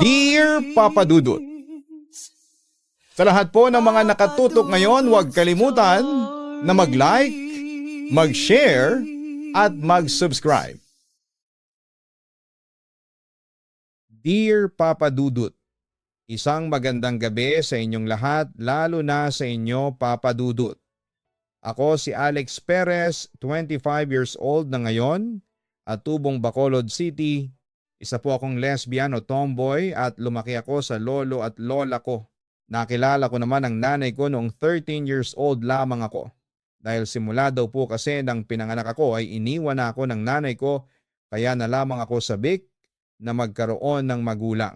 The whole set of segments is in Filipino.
Dear Papa Dudut, sa lahat po ng mga nakatutok ngayon, huwag kalimutan na mag-like, mag-share, at mag-subscribe. Dear Papa Dudut, isang magandang gabi sa inyong lahat, lalo na sa inyo Papa Dudut. Ako si Alex Perez, 25 years old na ngayon, at tubong Bacolod City. Isa po akong lesbian o tomboy at lumaki ako sa lolo at lola ko. Nakilala ko naman ang nanay ko noong 13 years old lamang ako. Dahil simula daw po kasi nang pinanganak ako ay iniwan na ako ng nanay ko, kaya na lamang ako sabik na magkaroon ng magulang.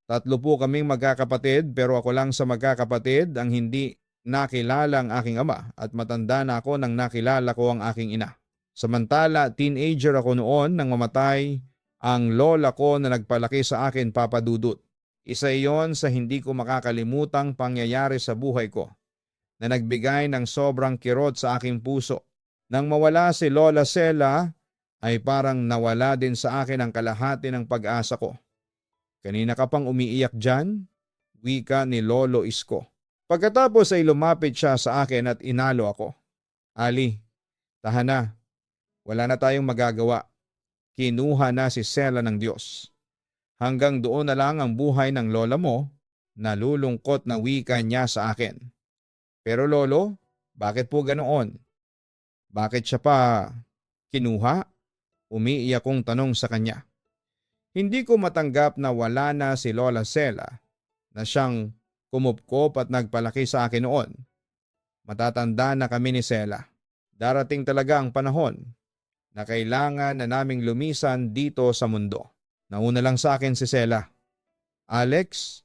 Tatlo po kaming magkakapatid, pero ako lang sa magkakapatid ang hindi nakilala ang aking ama at matanda na ako nang nakilala ko ang aking ina. Samantala, teenager ako noon nang mamatay ang lola ko na nagpalaki sa akin, Papa Dudut. Isa iyon sa hindi ko makakalimutang pangyayari sa buhay ko na nagbigay ng sobrang kirot sa aking puso. Nang mawala si Lola Sela ay parang nawala din sa akin ang kalahati ng pag-asa ko. Kanina ka pang umiiyak dyan? Wika ni Lolo Isko. Pagkatapos ay lumapit siya sa akin at inalo ako. Ali, tahan na. Wala na tayong magagawa. Kinuha na si Sela ng Diyos. Hanggang doon na lang ang buhay ng lola mo, nalulungkot na wika niya sa akin. Pero lolo, bakit po ganoon? Bakit siya pa kinuha? Umiiyak kong tanong sa kanya. Hindi ko matanggap na wala na si Lola Sela na siyang kumupkop at nagpalaki sa akin noon. Matatanda na kami ni Sela. Darating talaga ang panahon na kailangan na naming lumisan dito sa mundo. Nauna lang sa akin si Sela. Alex,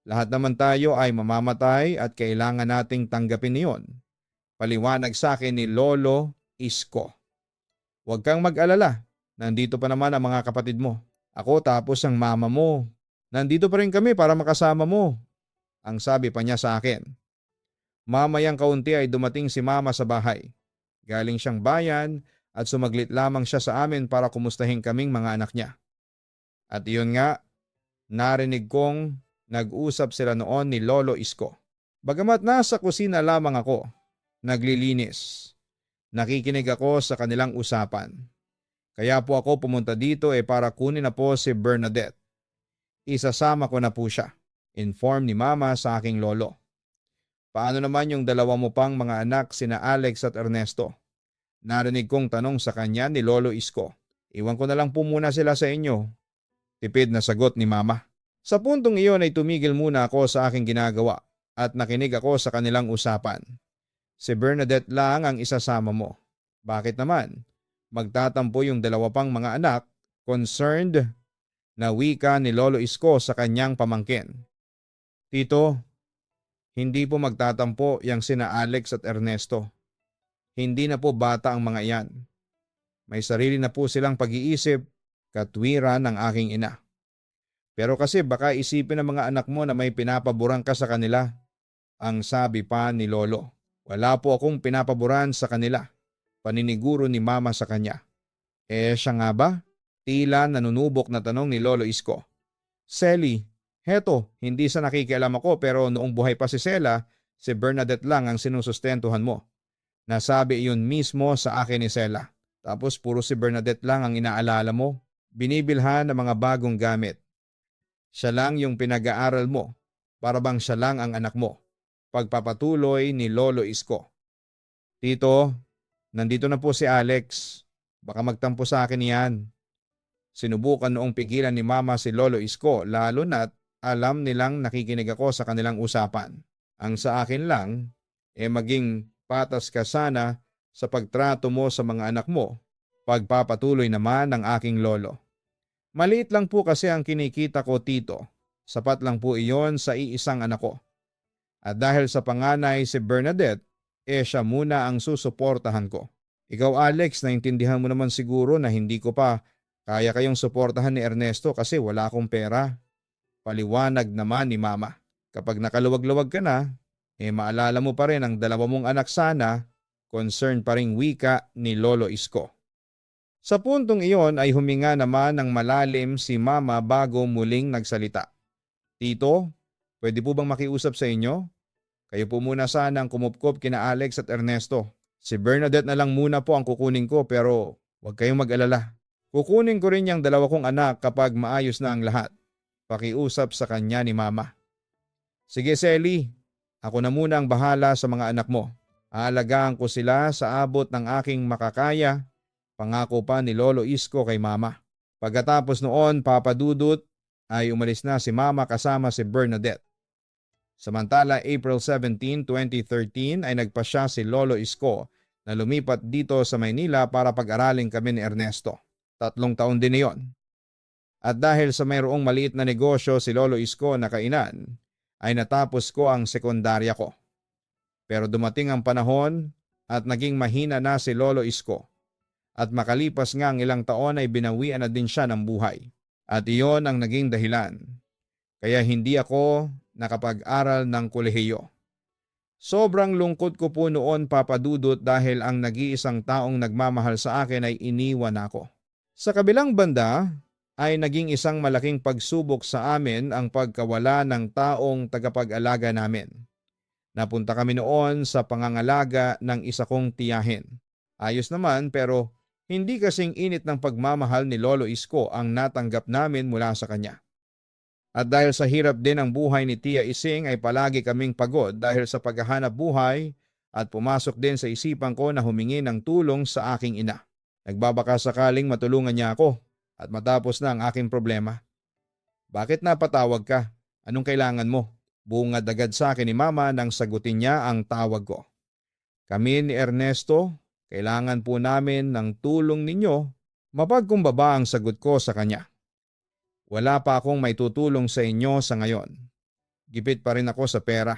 lahat naman tayo ay mamamatay at kailangan nating tanggapin niyon. Paliwanag sa akin ni Lolo Isko. Huwag kang mag-alala, nandito pa naman ang mga kapatid mo. Ako tapos ang mama mo. Nandito pa rin kami para makasama mo. Ang sabi pa niya sa akin. Mamayang kaunti ay dumating si mama sa bahay. Galing siyang bayan at sumaglit lamang siya sa amin para kumustahin kaming mga anak niya. At iyon nga, narinig kong nag-usap sila noon ni Lolo Isko. Bagamat nasa kusina lamang ako, naglilinis. Nakikinig ako sa kanilang usapan. Kaya po ako pumunta dito para kunin na po si Bernadette. Isasama ko na po siya. Inform ni Mama sa aking lolo. Paano naman yung dalawa mo pang mga anak sina Alex at Ernesto? Narinig kong tanong sa kanya ni Lolo Isko. Iwan ko na lang po muna sila sa inyo. Tipid na sagot ni Mama. Sa puntong iyon ay tumigil muna ako sa aking ginagawa at nakinig ako sa kanilang usapan. Si Bernadette lang ang isasama mo. Bakit naman? Magtatampo yung dalawa pang mga anak, concerned na wika ni Lolo Isko sa kanyang pamangkin. Tito, hindi po magtatampo yang sina Alex at Ernesto. Hindi na po bata ang mga iyan. May sarili na po silang pag-iisip, katwiran ng aking ina. Pero kasi baka isipin ng mga anak mo na may pinapaboran ka sa kanila. Ang sabi pa ni Lolo. Wala po akong pinapaboran sa kanila. Paniniguro ni Mama sa kanya. Siya nga ba? Tila nanunubok na tanong ni Lolo Isko. Selly, heto, hindi sa nakikialam ako pero noong buhay pa si Sela, si Bernadette lang ang sinusustentuhan mo. Nasabi iyon mismo sa akin ni Sela. Tapos puro si Bernadette lang ang inaalala mo. Binibilhan ng mga bagong gamit. Siya lang yung pinag-aaral mo. Para bang siya lang ang anak mo. Pagpapatuloy ni Lolo Isko. Tito, nandito na po si Alex. Baka magtampo sa akin yan. Sinubukan noong pigilan ni Mama si Lolo Isko, lalo na't alam nilang nakikinig ako sa kanilang usapan. Ang sa akin lang, maging patas ka sana sa pagtrato mo sa mga anak mo. Pagpapatuloy naman ng aking lolo. Maliit lang po kasi ang kinikita ko, Tito. Sapat lang po iyon sa iisang anak ko. At dahil sa panganay si Bernadette, siya muna ang susuportahan ko. Ikaw Alex, naintindihan mo naman siguro na hindi ko pa kaya kayong suportahan ni Ernesto kasi wala akong pera. Paliwanag naman ni Mama. Kapag nakaluwag-luwag ka na, maalala mo pa rin ang dalawa mong anak sana, concern pa ring wika ni Lolo Isko. Sa puntong iyon ay huminga naman ng malalim si Mama bago muling nagsalita. Tito, pwede po bang makiusap sa inyo? Kayo po muna sana ang kumupkop kina Alex at Ernesto. Si Bernadette na lang muna po ang kukunin ko pero huwag kayong mag-alala. Kukunin ko rin yung dalawa kong anak kapag maayos na ang lahat. Pakiusap sa kanya ni Mama. Sige Selly, ako na muna ang bahala sa mga anak mo. Aalagaan ko sila sa abot ng aking makakaya. Pangako pa ni Lolo Isko kay Mama. Pagkatapos noon, Papa Dudut, ay umalis na si Mama kasama si Bernadette. Samantala, April 17, 2013 ay nagpasya si Lolo Isko na lumipat dito sa Maynila para pag-aralin kami ni Ernesto. 3 taon din niyon. At dahil sa mayroong maliit na negosyo si Lolo Isko na kainan, ay natapos ko ang sekundarya ko. Pero dumating ang panahon at naging mahina na si Lolo Isko. At makalipas nga ang ilang taon ay binawian na din siya ng buhay. At iyon ang naging dahilan. Kaya hindi ako nakapag-aral ng kolehiyo. Sobrang lungkot ko po noon, Papa Dudut, dahil ang nag-iisang taong nagmamahal sa akin ay iniwan ako. Sa kabilang banda ay naging isang malaking pagsubok sa amin ang pagkawala ng taong tagapag-alaga namin. Napunta kami noon sa pangangalaga ng isa kong tiyahin. Ayos naman pero hindi kasing init ng pagmamahal ni Lolo Isko ang natanggap namin mula sa kanya. At dahil sa hirap din ang buhay ni Tia Ising ay palagi kaming pagod dahil sa paghahanap buhay at pumasok din sa isipan ko na humingi ng tulong sa aking ina. Nagbabaka sakaling matulungan niya ako at matapos na ang aking problema. Bakit napatawag ka? Anong kailangan mo? Bungad agad sa akin ni Mama nang sagutin niya ang tawag ko. Kami ni Ernesto, kailangan po namin ng tulong ninyo. Mapagkumbaba ang sagot ko sa kanya. Wala pa akong may tutulong sa inyo sa ngayon. Gipit pa rin ako sa pera.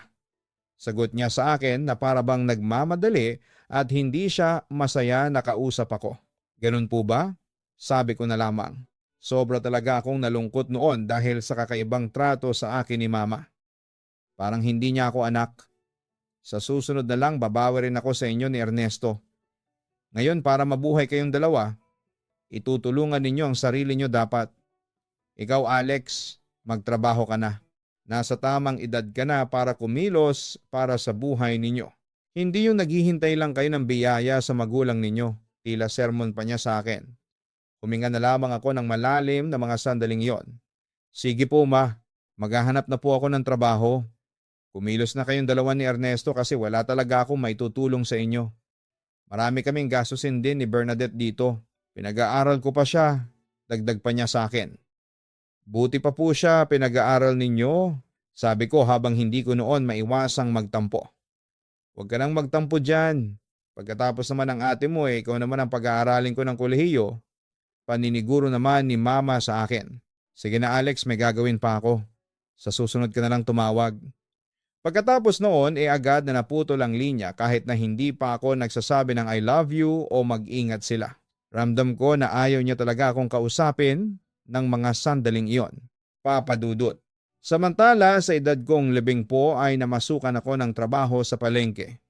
Sagot niya sa akin na para bang nagmamadali at hindi siya masaya na kausap ako. Ganun po ba? Sabi ko na lamang. Sobra talaga akong nalungkot noon dahil sa kakaibang trato sa akin ni Mama. Parang hindi niya ako anak. Sa susunod na lang babawi rin ako sa inyo ni Ernesto. Ngayon para mabuhay kayong dalawa, itutulungan ninyo ang sarili nyo dapat. Ikaw Alex, magtrabaho ka na. Nasa tamang edad ka na para kumilos para sa buhay ninyo. Hindi yung naghihintay lang kayo ng biyaya sa magulang ninyo. Tila sermon pa niya sa akin. Huminga na lamang ako ng malalim na mga sandaling yon. Sige po ma, maghahanap na po ako ng trabaho. Kumilos na kayong dalawa ni Ernesto kasi wala talaga akong maitutulong sa inyo. Marami kaming gastusin din ni Bernadette dito. Pinag-aaral ko pa siya. Dagdag pa niya sa akin. Buti pa po siya pinag-aaral ninyo. Sabi ko habang hindi ko noon maiwasang magtampo. Huwag ka nang magtampo dyan. Pagkatapos naman ng ate mo ikaw naman ang pag-aaralin ko ng kolehiyo. Paniniguro naman ni Mama sa akin. Sige na Alex, may gagawin pa ako. Sa susunod ka na lang tumawag. Pagkatapos noon agad na naputol ang linya kahit na hindi pa ako nagsasabi ng I love you o mag-ingat sila. Ramdam ko na ayaw niya talaga akong kausapin ng mga sandaling iyon. Papa Dudut. Samantala sa edad kong 10 ay namasukan ako ng trabaho sa palengke.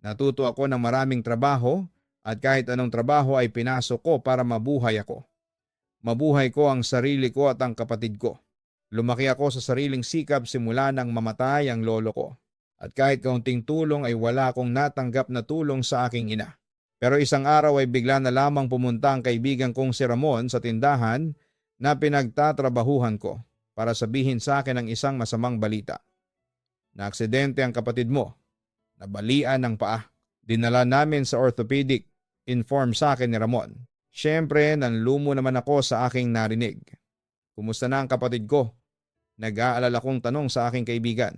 Natuto ako ng maraming trabaho at kahit anong trabaho ay pinasok ko para mabuhay ako. Mabuhay ko ang sarili ko at ang kapatid ko. Lumaki ako sa sariling sikap simula nang mamatay ang lolo ko. At kahit kaunting tulong ay wala akong natanggap na tulong sa aking ina. Pero isang araw ay bigla na lamang pumunta ang kaibigan kong si Ramon sa tindahan na pinagtatrabahuhan ko para sabihin sa akin ang isang masamang balita. Naaksidente ang kapatid mo. Nabalian ng paa. Dinala namin sa orthopedic. Inform sa akin ni Ramon. Siyempre, nanlumo naman ako sa aking narinig. Kumusta na ang kapatid ko? Nag-aalala kong tanong sa aking kaibigan.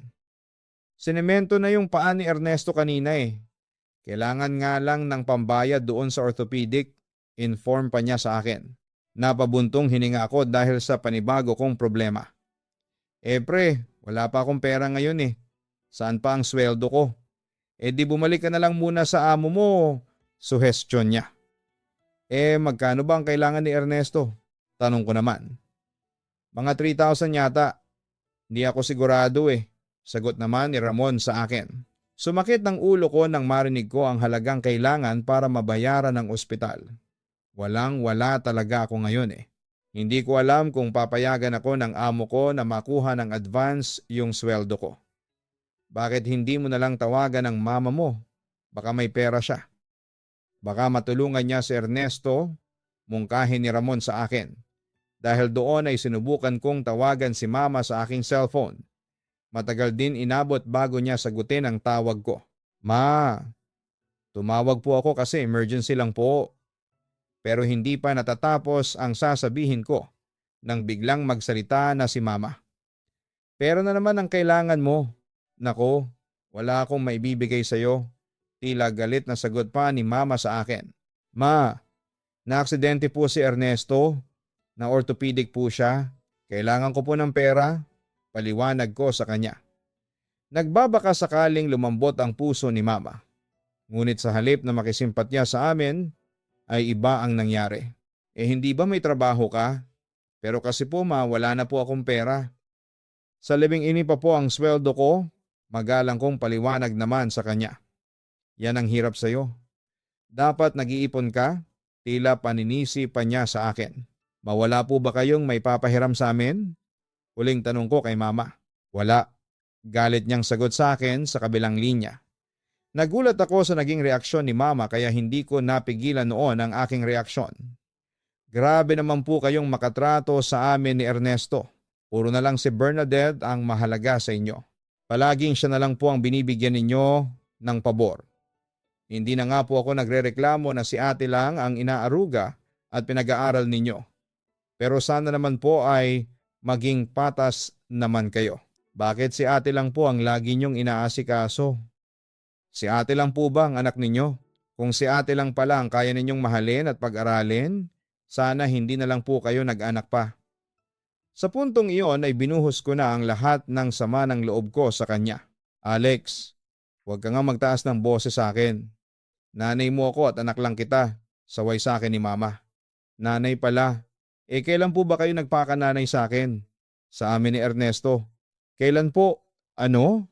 Sinemento na yung paa ni Ernesto kanina eh. Kailangan nga lang ng pambayad doon sa orthopedic. Inform pa niya sa akin. Napabuntong hininga ako dahil sa panibago kong problema. Pre, wala pa akong pera ngayon eh. Saan pa ang sweldo ko? Di bumalik ka na lang muna sa amo mo. Suhestyon niya. Magkano ba ang kailangan ni Ernesto? Tanong ko naman. Mga 3,000 yata. Hindi ako sigurado eh. Sagot naman ni Ramon sa akin. Sumakit ng ulo ko nang marinig ko ang halagang kailangan para mabayaran ng ospital. Walang-wala talaga ako ngayon eh. Hindi ko alam kung papayagan ako ng amo ko na makuha ng advance yung sweldo ko. Bakit hindi mo na lang tawagan ng mama mo? Baka may pera siya. Baka matulungan niya si Ernesto, mungkahin ni Ramon sa akin. Dahil doon ay sinubukan kong tawagan si mama sa aking cellphone. Matagal din inabot bago niya sagutin ang tawag ko. Ma, tumawag po ako kasi emergency lang po. Pero hindi pa natatapos ang sasabihin ko nang biglang magsalita na si mama. Pero na naman ang kailangan mo. Nako, wala akong maibibigay sa'yo. Tila galit na sagot pa ni mama sa akin. Ma, naaksidente po si Ernesto. Na orthopedic po siya. Kailangan ko po ng pera. Paliwanag ko sa kanya. Nagbabaka sakaling lumambot ang puso ni mama. Ngunit sa halip na makisimpatya sa amin, ay iba ang nangyari. Hindi ba may trabaho ka? Pero kasi po ma, wala na po akong pera. Sa labing-ini pa po ang sweldo ko, magalang kong paliwanag naman sa kanya. Yan ang hirap sa'yo. Dapat nag-iipon ka? Tila paninisi pa niya sa akin. Mawala po ba kayong may papahiram sa amin? Huling tanong ko kay mama. Wala. Galit niyang sagot sa akin sa kabilang linya. Nagulat ako sa naging reaksyon ni mama kaya hindi ko napigilan noon ang aking reaksyon. Grabe naman po kayong makatrato sa amin ni Ernesto. Puro na lang si Bernadette ang mahalaga sa inyo. Palaging siya na lang po ang binibigyan ninyo ng pabor. Hindi na nga po ako nagrereklamo na si ate lang ang inaaruga at pinag-aaral ninyo. Pero sana naman po ay maging patas naman kayo. Bakit si ate lang po ang lagi niyong inaasikaso? Si ate lang po ba ang anak ninyo? Kung si ate lang pala ang kaya ninyong mahalin at pag-aralin, sana hindi na lang po kayo nag-anak pa. Sa puntong iyon ay binuhos ko na ang lahat ng sama ng loob ko sa kanya. Alex, huwag ka nga magtaas ng boses sa akin. Nanay mo ako at anak lang kita, saway sa akin ni mama. Nanay pala, kailan po ba kayo nagpakananay sa akin? Sa amin ni Ernesto. Kailan po? Ano?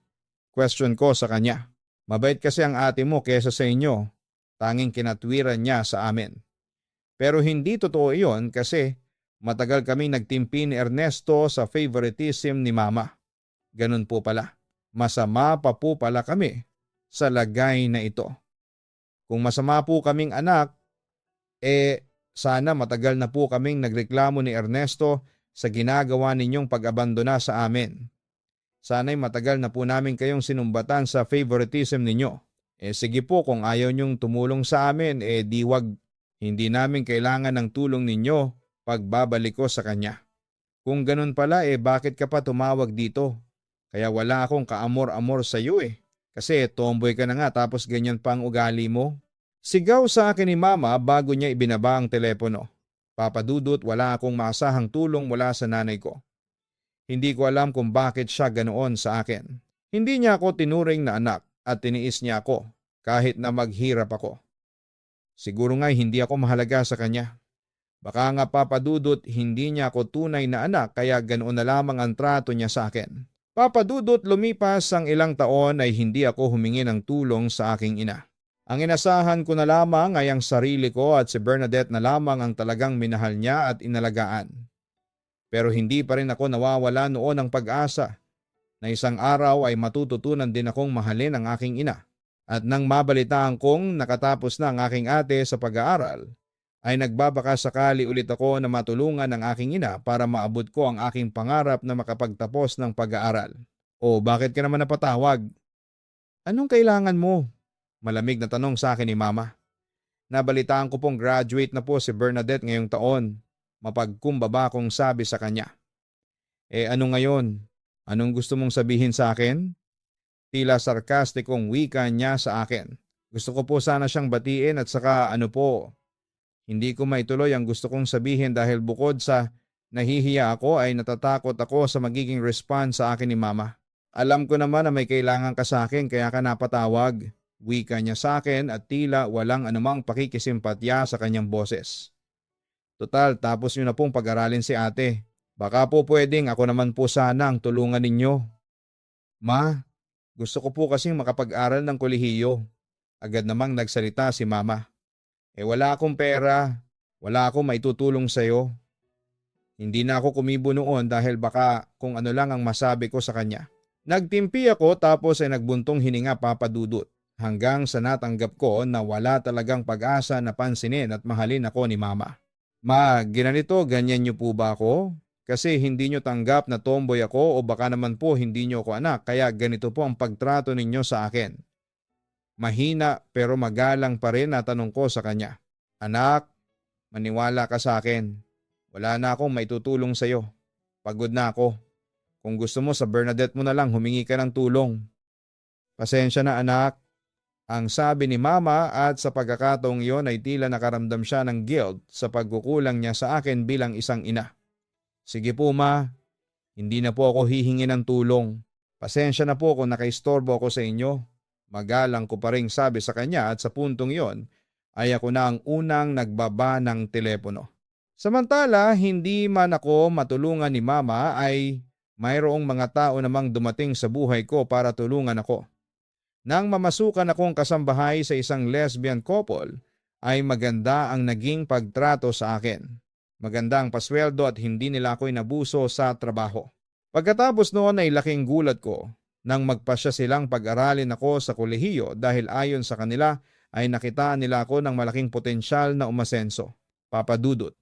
Question ko sa kanya. Mabait kasi ang ate mo kesa sa inyo. Tanging kinatwiran niya sa amin. Pero hindi totoo iyon kasi matagal kaming nagtimpi ni Ernesto sa favoritism ni mama. Ganun po pala. Masama pa po pala kami sa lagay na ito. Kung masama po kaming anak, sana matagal na po kaming nagreklamo ni Ernesto sa ginagawa ninyong pag-abandona sa amin. Sana'y matagal na po namin kayong sinumbatan sa favoritism ninyo. Sige po kung ayaw nyong tumulong sa amin, diwag. Hindi namin kailangan ng tulong ninyo pagbabalik ko sa kanya. Kung ganun pala, bakit ka pa tumawag dito? Kaya wala akong kaamor-amor sa iyo Kasi tomboy ka na nga tapos ganyan pa ang ugali mo. Sigaw sa akin ni mama bago niya ibinaba ang telepono. Papa Dudut, wala akong maasahang tulong mula sa nanay ko. Hindi ko alam kung bakit siya ganoon sa akin. Hindi niya ako tinuring na anak at tiniis niya ako kahit na maghirap ako. Siguro nga'y hindi ako mahalaga sa kanya. Baka nga Papa Dudut, hindi niya ako tunay na anak kaya ganoon na lamang ang trato niya sa akin. Papa Dudut, lumipas ang ilang taon ay hindi ako humingi ng tulong sa aking ina. Ang inasahan ko na lamang ay ang sarili ko at si Bernadette na lamang ang talagang minahal niya at inalagaan. Pero hindi pa rin ako nawawala noon ng pag-asa na isang araw ay matututunan din akong mahalin ang aking ina. At nang mabalitaan kong nakatapos na ang aking ate sa pag-aaral, ay nagbabaka sakali ulit ako na matulungan ang aking ina para maabot ko ang aking pangarap na makapagtapos ng pag-aaral. O bakit ka naman napatawag? Anong kailangan mo? Malamig na tanong sa akin ni mama. Nabalitaan ko pong graduate na po si Bernadette ngayong taon. Mapagkumbaba kong sabi sa kanya. Ano ngayon? Anong gusto mong sabihin sa akin? Tila sarkastikong wika niya sa akin. Gusto ko po sana siyang batiin at saka hindi ko maituloy ang gusto kong sabihin dahil bukod sa nahihiya ako ay natatakot ako sa magiging response sa akin ni mama. Alam ko naman na may kailangan ka sa akin kaya ka napatawag. Wika niya sa akin at tila walang anumang pakikisimpatya sa kanyang boses. Total, tapos nyo na pong pag-aralin si ate. Baka po pwedeng ako naman po sana ang tulungan ninyo. Ma, gusto ko po kasing makapag-aral ng kolehiyo. Agad namang nagsalita si mama. Wala akong pera. Wala akong maitutulong sa'yo. Hindi na ako kumibo noon dahil baka kung ano lang ang masabi ko sa kanya. Nagtimpi ako tapos ay nagbuntong hininga, Papa Dudut, hanggang sa natanggap ko na wala talagang pag-asa na pansinin at mahalin ako ni Mama. Ma, ginanito, ganyan niyo po ba ako? Kasi hindi niyo tanggap na tomboy ako o baka naman po hindi niyo ako anak kaya ganito po ang pagtrato ninyo sa akin. Mahina pero magalang pa rin na tanong ko sa kanya. Anak, maniwala ka sa akin. Wala na akong maitutulong sa iyo. Pagod na ako. Kung gusto mo sa Bernadette mo na lang humingi ka ng tulong. Pasensya na anak. Ang sabi ni Mama at sa pagkakataong iyon ay tila nakaramdam siya ng guilt sa pagkukulang niya sa akin bilang isang ina. Sige po ma, hindi na po ako hihingi ng tulong. Pasensya na po kung nakaistorbo ako sa inyo. Magalang ko pa ring sabi sa kanya at sa puntong iyon ay ako na ang unang nagbaba ng telepono. Samantala, hindi man ako matulungan ni Mama ay mayroong mga tao namang dumating sa buhay ko para tulungan ako. Nang mamasukan akong kasambahay sa isang lesbian couple, ay maganda ang naging pagtrato sa akin. Maganda ang pasweldo at hindi nila ako inabuso sa trabaho. Pagkatapos noon ay laking gulat ko nang magpasya silang pag-aralin ako sa kolehiyo dahil ayon sa kanila ay nakitaan nila ako ng malaking potensyal na umasenso. Papa Dudut.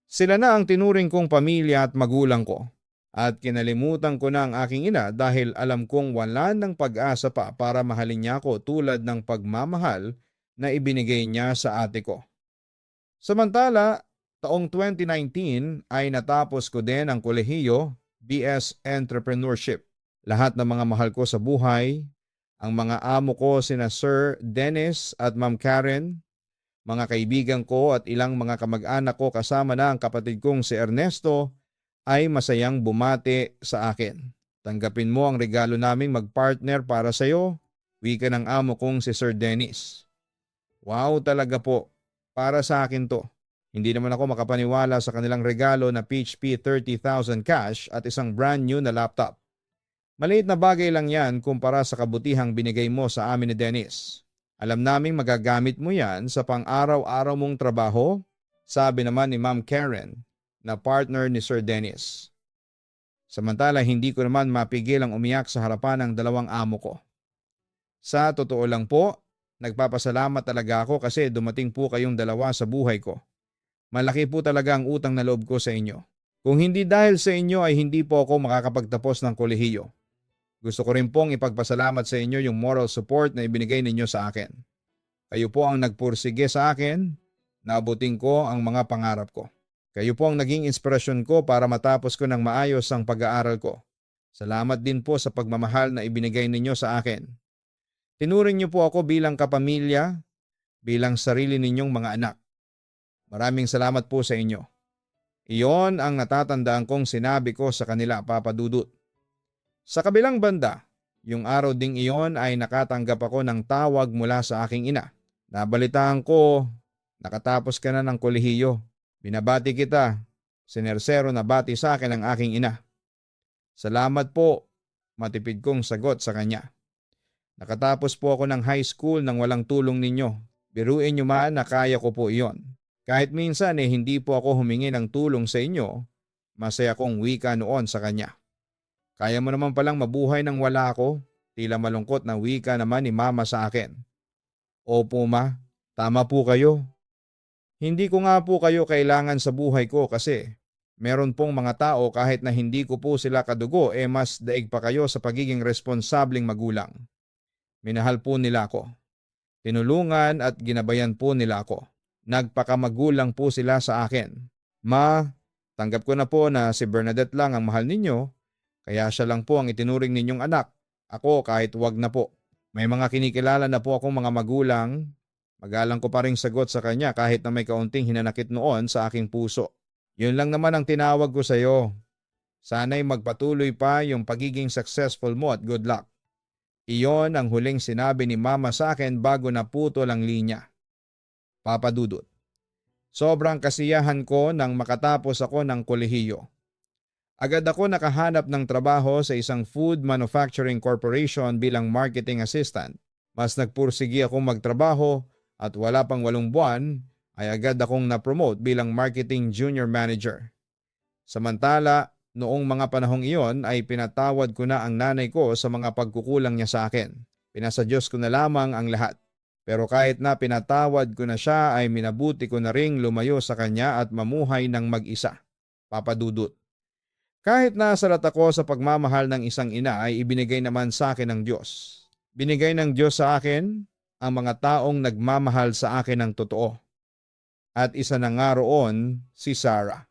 Sila na ang tinuring kong pamilya at magulang ko. At kinalimutan ko na ang aking ina dahil alam kong wala ng pag-asa pa para mahalin niya ako tulad ng pagmamahal na ibinigay niya sa ate ko. Samantala, taong 2019 ay natapos ko din ang kolehiyo, BS Entrepreneurship. Lahat ng mga mahal ko sa buhay, ang mga amo ko sina Sir Dennis at Ma'am Karen, mga kaibigan ko at ilang mga kamag-anak ko kasama na ang kapatid kong si Ernesto, ay masayang bumati sa akin. Tanggapin mo ang regalo naming magpartner para sa iyo, wika ng amo kong si Sir Dennis. Wow talaga po, para sa akin to. Hindi naman ako makapaniwala sa kanilang regalo na PHP 30,000 cash at isang brand new na laptop. Maliit na bagay lang yan kumpara sa kabutihang binigay mo sa amin ni Dennis. Alam naming magagamit mo yan sa pang-araw-araw mong trabaho, sabi naman ni Ma'am Karen, na partner ni Sir Dennis. Samantala hindi ko naman mapigil ang umiyak sa harapan ng dalawang amo ko. Sa totoo lang po, nagpapasalamat talaga ako kasi dumating po kayong dalawa sa buhay ko. Malaki po talaga ang utang na loob ko sa inyo. Kung hindi dahil sa inyo ay hindi po ako makakapagtapos ng kolehiyo. Gusto ko rin pong ipagpasalamat sa inyo yung moral support na ibinigay ninyo sa akin. Kayo po ang nagpursige sa akin, naabutin ko ang mga pangarap ko. Kayo po ang naging inspirasyon ko para matapos ko ng maayos ang pag-aaral ko. Salamat din po sa pagmamahal na ibinigay ninyo sa akin. Tinuring niyo po ako bilang kapamilya, bilang sarili ninyong mga anak. Maraming salamat po sa inyo. Iyon ang natatandaan kong sinabi ko sa kanila, Papa Dudut. Sa kabilang banda, yung araw ding iyon ay nakatanggap ako ng tawag mula sa aking ina. Nabalitaan ko, nakatapos ka na ng kolehiyo. Binabati kita, sinersero na bati sa akin ang aking ina. Salamat po, matipid kong sagot sa kanya. Nakatapos po ako ng high school nang walang tulong ninyo. Biruin nyo man na kaya ko po iyon. Kahit minsan hindi po ako humingi ng tulong sa inyo, masaya kong wika noon sa kanya. Kaya mo naman palang mabuhay nang wala ako, tila malungkot na wika naman ni Mama sa akin. Opo ma, tama po kayo. Hindi ko nga po kayo kailangan sa buhay ko kasi meron pong mga tao kahit na hindi ko po sila kadugo mas daig pa kayo sa pagiging responsableng magulang. Minahal po nila ako. Tinulungan at ginabayan po nila ako. Nagpakamagulang po sila sa akin. Ma, tanggap ko na po na si Bernadette lang ang mahal ninyo, kaya siya lang po ang itinuring ninyong anak. Ako kahit wag na po. May mga kinikilala na po akong mga magulang. Magalang ko pa ring sagot sa kanya kahit na may kaunting hinanakit noon sa aking puso. Yun lang naman ang tinawag ko sa iyo. Sana'y magpatuloy pa yung pagiging successful mo at good luck. Iyon ang huling sinabi ni Mama sa akin bago naputol ang linya. Papa Dudut. Sobrang kasiyahan ko nang makatapos ako ng kolehiyo. Agad ako nakahanap ng trabaho sa isang food manufacturing corporation bilang marketing assistant. Mas nagpursigi akong magtrabaho at wala pang 8 buwan ay agad akong na-promote bilang marketing junior manager. Samantala, noong mga panahong iyon ay pinatawad ko na ang nanay ko sa mga pagkukulang niya sa akin. Pinasa Diyos ko na lamang ang lahat. Pero kahit na pinatawad ko na siya ay minabuti ko na ring lumayo sa kanya at mamuhay ng mag-isa. Papa Dudut. Kahit nasalat ako sa pagmamahal ng isang ina ay ibinigay naman sa akin ng Diyos. Binigay ng Diyos sa akin ang mga taong nagmamahal sa akin ng totoo. At isa na nga roon si Sarah.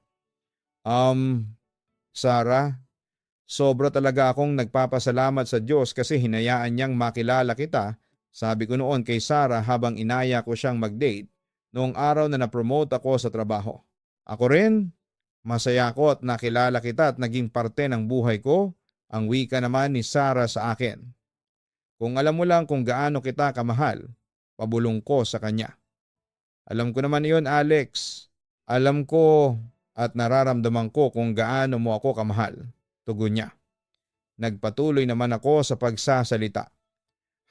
Sarah, sobra talaga akong nagpapasalamat sa Diyos kasi hinayaan niyang makilala kita. Sabi ko noon kay Sarah habang inaya ko siyang mag-date noong araw na na-promote ako sa trabaho. Ako rin, masaya ako at nakilala kita at naging parte ng buhay ko, ang wika naman ni Sarah sa akin. Kung alam mo lang kung gaano kita kamahal, pabulong ko sa kanya. Alam ko naman iyon, Alex. Alam ko at nararamdaman ko kung gaano mo ako kamahal. Tugon niya. Nagpatuloy naman ako sa pagsasalita.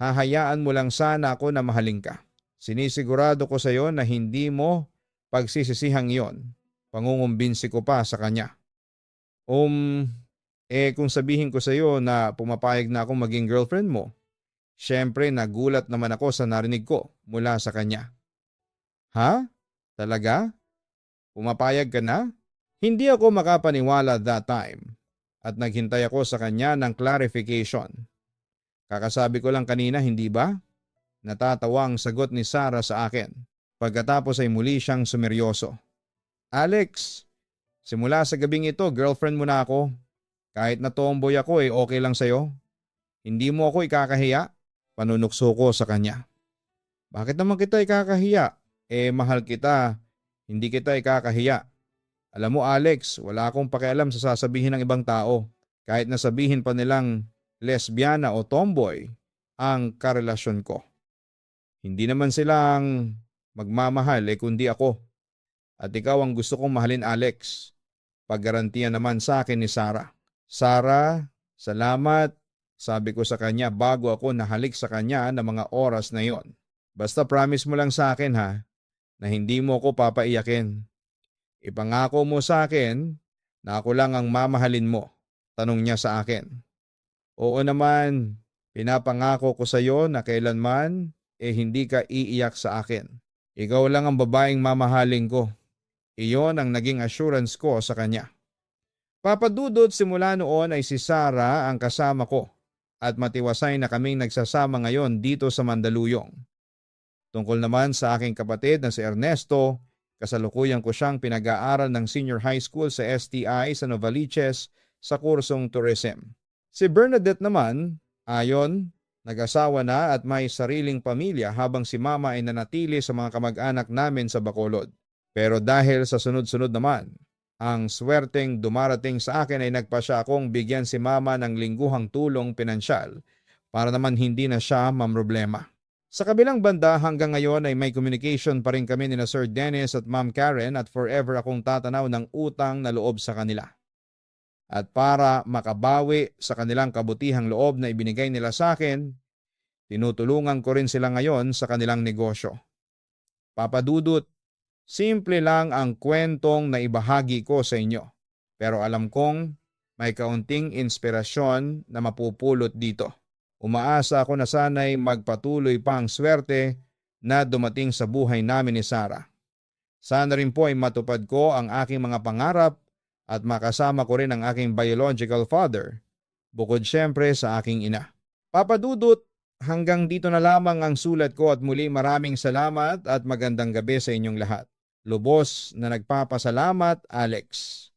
Hahayaan mo lang sana ako na mahalin ka. Sinisigurado ko sa iyo na hindi mo pagsisisihang iyon. Pangungumbinsi ko pa sa kanya. Kung sabihin ko sa iyo na pumapayag na akong maging girlfriend mo, syempre nagulat naman ako sa narinig ko mula sa kanya. Ha? Talaga? Pumapayag ka na? Hindi ako makapaniwala that time at naghintay ako sa kanya ng clarification. Kakasabi ko lang kanina, hindi ba? Natatawa ang sagot ni Sarah sa akin. Pagkatapos ay muli siyang sumeryoso. Alex, simula sa gabing ito, girlfriend mo na ako. Kahit na tomboy ako okay lang sa'yo. Hindi mo ako ikakahiya? Panunukso ko sa kanya. Bakit naman kita ikakahiya? Mahal kita, hindi kita ikakahiya. Alam mo Alex, wala akong pakialam sa sasabihin ng ibang tao. Kahit nasabihin pa nilang lesbiana o tomboy ang karelasyon ko. Hindi naman silang magmamahal kundi ako. At ikaw ang gusto kong mahalin Alex. Paggarantiyan naman sa akin ni Sarah. Sarah, salamat, sabi ko sa kanya bago ako nahalik sa kanya ng mga oras na yon. Basta promise mo lang sa akin ha, na hindi mo ako papaiyakin. Ipangako mo sa akin na ako lang ang mamahalin mo, tanong niya sa akin. Oo naman, pinapangako ko sa iyo na kailanman hindi ka iiyak sa akin. Ikaw lang ang babaeng mamahalin ko. Iyon ang naging assurance ko sa kanya. Papadudod simula noon ay si Sarah ang kasama ko at matiwasay na kaming nagsasama ngayon dito sa Mandaluyong. Tungkol naman sa aking kapatid na si Ernesto, kasalukuyan ko siyang pinag-aaral ng senior high school sa STI sa Novaliches sa kursong tourism. Si Bernadette naman, ayon, nag-asawa na at may sariling pamilya habang si Mama ay nanatili sa mga kamag-anak namin sa Bacolod. Pero dahil sa sunod-sunod naman, ang swerteng dumarating sa akin ay nagpasya akong bigyan si Mama ng lingguhang tulong pinansyal para naman hindi na siya mamroblema. Sa kabilang banda hanggang ngayon ay may communication pa rin kami ni na Sir Dennis at Ma'am Karen at forever akong tatanaw ng utang na loob sa kanila. At para makabawi sa kanilang kabutihang loob na ibinigay nila sa akin, tinutulungan ko rin sila ngayon sa kanilang negosyo. Papadudot, simple lang ang kwentong na ibahagi ko sa inyo. Pero alam kong may kaunting inspirasyon na mapupulot dito. Umaasa ako na sana'y magpatuloy pa ang swerte na dumating sa buhay namin ni Sarah. Sana rin po ay matupad ko ang aking mga pangarap at makasama ko rin ang aking biological father, bukod syempre sa aking ina. Papadudot, hanggang dito na lamang ang sulat ko at muli maraming salamat at magandang gabi sa inyong lahat. Lubos na nagpapasalamat, Alex.